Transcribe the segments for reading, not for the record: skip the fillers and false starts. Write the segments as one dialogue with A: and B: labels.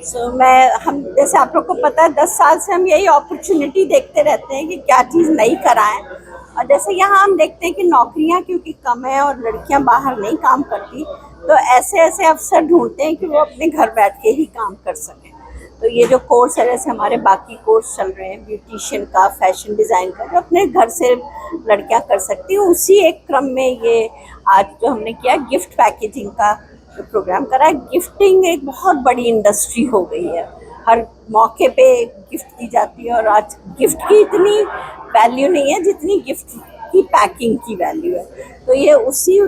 A: मैं हम जैसे आप लोग को पता है 10 साल से हम यही अपॉर्चुनिटी देखते रहते हैं कि क्या चीज़ नई कराएं। और जैसे यहाँ हम देखते हैं कि नौकरियाँ क्योंकि कम है और लड़कियाँ बाहर नहीं काम करती, तो ऐसे ऐसे अवसर ढूंढते हैं कि वो अपने घर बैठ के ही काम कर सकें। तो ये जो कोर्स है, जैसे हमारे बाकी कोर्स चल रहे हैं ब्यूटिशियन का, फैशन डिज़ाइन का, जो अपने घर से लड़कियां कर सकती हैं, उसी एक क्रम में ये आज जो हमने किया गिफ्ट पैकेजिंग का जो प्रोग्राम करा है। गिफ्टिंग एक बहुत बड़ी इंडस्ट्री हो गई है, हर मौके पे गिफ्ट दी जाती है और आज गिफ्ट की इतनी वैल्यू नहीं है जितनी गिफ्ट की पैकिंग की वैल्यू है। तो ये उसी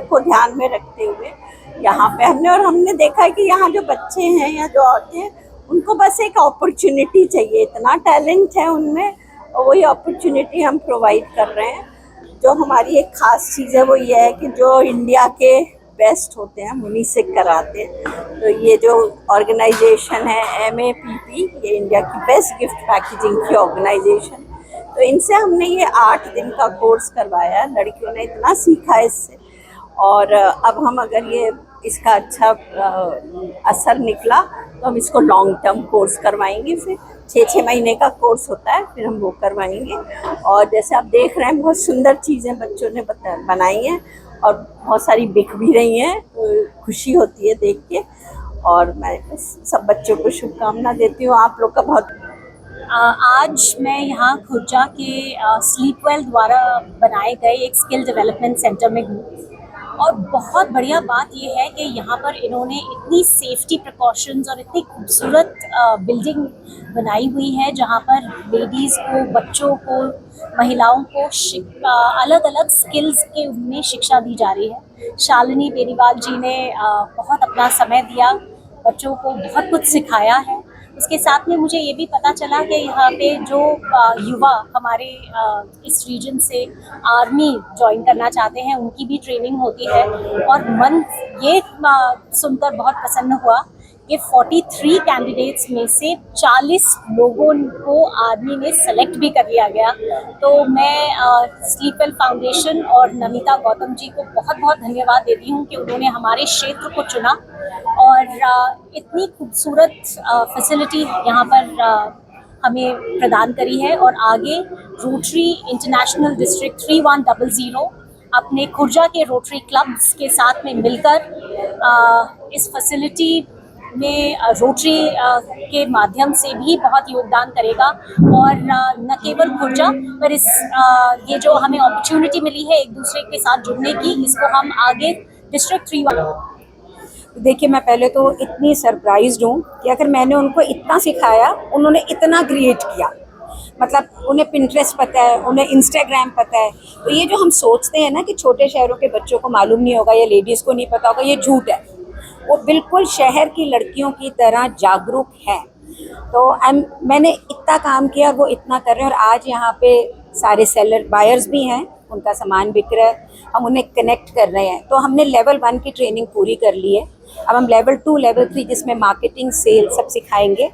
A: को ध्यान में रखते हुए यहाँ पे हमने देखा है कि यहाँ जो बच्चे हैं या जो औरतें हैं, उनको बस एक अपॉर्चुनिटी चाहिए, इतना टैलेंट है उनमें, और वही अपॉर्चुनिटी हम प्रोवाइड कर रहे हैं। जो हमारी एक खास चीज़ है वो ये है कि जो इंडिया के बेस्ट होते हैं हम उन्हीं से कराते हैं। तो ये जो ऑर्गेनाइजेशन है MAPP, ये इंडिया की बेस्ट गिफ्ट पैकेजिंग की ऑर्गेनाइजेशन, तो इनसे हमने ये 8 दिन का कोर्स करवाया है। लड़कियों ने इतना सीखा इससे, और अब हम अगर ये इसका अच्छा असर निकला तो हम इसको लॉन्ग टर्म कोर्स करवाएंगे। फिर 6-6 महीने का कोर्स होता है, फिर हम वो करवाएंगे। और जैसे आप देख रहे हैं बहुत सुंदर चीज़ें बच्चों ने बनाई हैं और बहुत सारी बिक भी रही हैं, तो खुशी होती है देख के। और मैं सब बच्चों को शुभकामना देती हूँ। आप लोग का बहुत
B: आज मैं यहाँ खुर्जा के स्लीपवेल द्वारा बनाए गए एक स्किल डेवलपमेंट सेंटर में हूँ, और बहुत बढ़िया बात यह है कि यहाँ पर इन्होंने इतनी सेफ्टी प्रिकॉशंस और इतनी खूबसूरत बिल्डिंग बनाई हुई है जहाँ पर लेडीज़ को, बच्चों को, महिलाओं को अलग अलग स्किल्स के उनमें शिक्षा दी जा रही है। शालिनी बेनीवाल जी ने बहुत अपना समय दिया, बच्चों को बहुत कुछ सिखाया है। उसके साथ में मुझे ये भी पता चला कि यहाँ पे जो युवा हमारे इस रीजन से आर्मी ज्वाइन करना चाहते हैं उनकी भी ट्रेनिंग होती है। और मन ये सुनकर बहुत प्रसन्न हुआ कि 43 कैंडिडेट्स में से 40 लोगों को आर्मी में सेलेक्ट भी कर लिया गया। तो मैं स्लीपवेल फाउंडेशन और नमिता गौतम जी को बहुत बहुत धन्यवाद देती हूँ कि उन्होंने हमारे क्षेत्र को चुना और इतनी खूबसूरत फैसिलिटी यहाँ पर हमें प्रदान करी है। और आगे रोटरी इंटरनेशनल डिस्ट्रिक्ट 3100 अपने खुर्जा के रोटरी क्लब्स के साथ में मिलकर इस फैसिलिटी में रोटरी के माध्यम से भी बहुत योगदान करेगा। और न केवल खुर्जा पर ये जो हमें अपॉर्चुनिटी मिली है एक दूसरे के साथ जुड़ने की, इसको हम आगे डिस्ट्रिक्ट 31।
C: देखिए, मैं पहले तो इतनी सरप्राइज्ड हूँ कि अगर मैंने उनको इतना सिखाया, उन्होंने इतना क्रिएट किया। मतलब उन्हें पिंटरेस्ट पता है, उन्हें इंस्टाग्राम पता है। तो ये जो हम सोचते हैं ना कि छोटे शहरों के बच्चों को मालूम नहीं होगा या लेडीज़ को नहीं पता होगा, ये झूठ है। वो बिल्कुल शहर की लड़कियों की तरह जागरूक हैं। तो मैंने इतना काम किया और वो इतना कर रहे हैं। और आज यहाँ पे सारे सेलर बायर्स भी हैं, उनका सामान बिक रहा है, हम उन्हें कनेक्ट कर रहे हैं। तो हमने लेवल 1 की ट्रेनिंग पूरी कर ली है। अब हम लेवल 2, लेवल 3 जिसमें मार्केटिंग, सेल सब सिखाएंगे।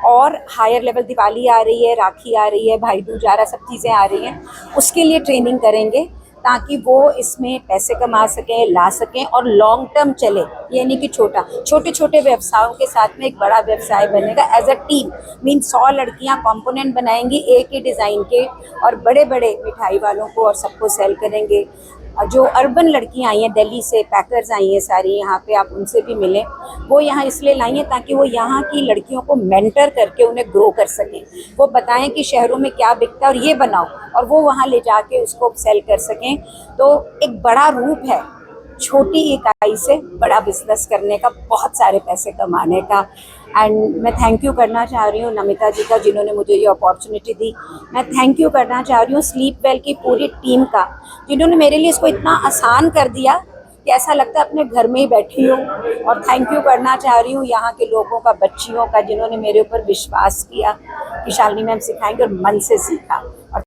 C: और हायर लेवल, दिवाली आ रही है, राखी आ रही है, भाई दूज आ रहा, सब चीज़ें आ रही हैं, उसके लिए ट्रेनिंग करेंगे ताकि वो इसमें पैसे कमा सकें, ला सकें और लॉन्ग टर्म चले। ये नहीं कि छोटे छोटे व्यवसायों के साथ में एक बड़ा व्यवसाय बनेगा। एज अ टीम मीन 100 लड़कियां कंपोनेंट बनाएंगी एक ही डिज़ाइन के, और बड़े बड़े मिठाई वालों को और सबको सेल करेंगे। जो अर्बन लड़कियां आई हैं दिल्ली से, पैकर्स आई हैं सारी, यहाँ पे आप उनसे भी मिलें। वो यहाँ इसलिए लाई हैं ताकि वो यहाँ की लड़कियों को मेंटर करके उन्हें ग्रो कर सकें। वो बताएं कि शहरों में क्या बिकता है और ये बनाओ, और वो वहाँ ले जाके उसको सेल कर सकें। तो एक बड़ा रूप है छोटी इकाई से बड़ा बिजनेस करने का, बहुत सारे पैसे कमाने का। एंड मैं थैंक यू करना चाह रही हूँ नमिता जी का, जिन्होंने मुझे ये अपॉर्चुनिटी दी। मैं थैंक यू करना चाह रही हूँ स्लीपवेल की पूरी टीम का, जिन्होंने मेरे लिए इसको इतना आसान कर दिया कि ऐसा लगता है अपने घर में ही बैठी हूँ। और थैंक यू करना चाह रही हूँ यहाँ के लोगों का, बच्चियों का, जिन्होंने मेरे ऊपर विश्वास किया कि शालिनी मैम सिखाएंगे, और मन से सीखा। और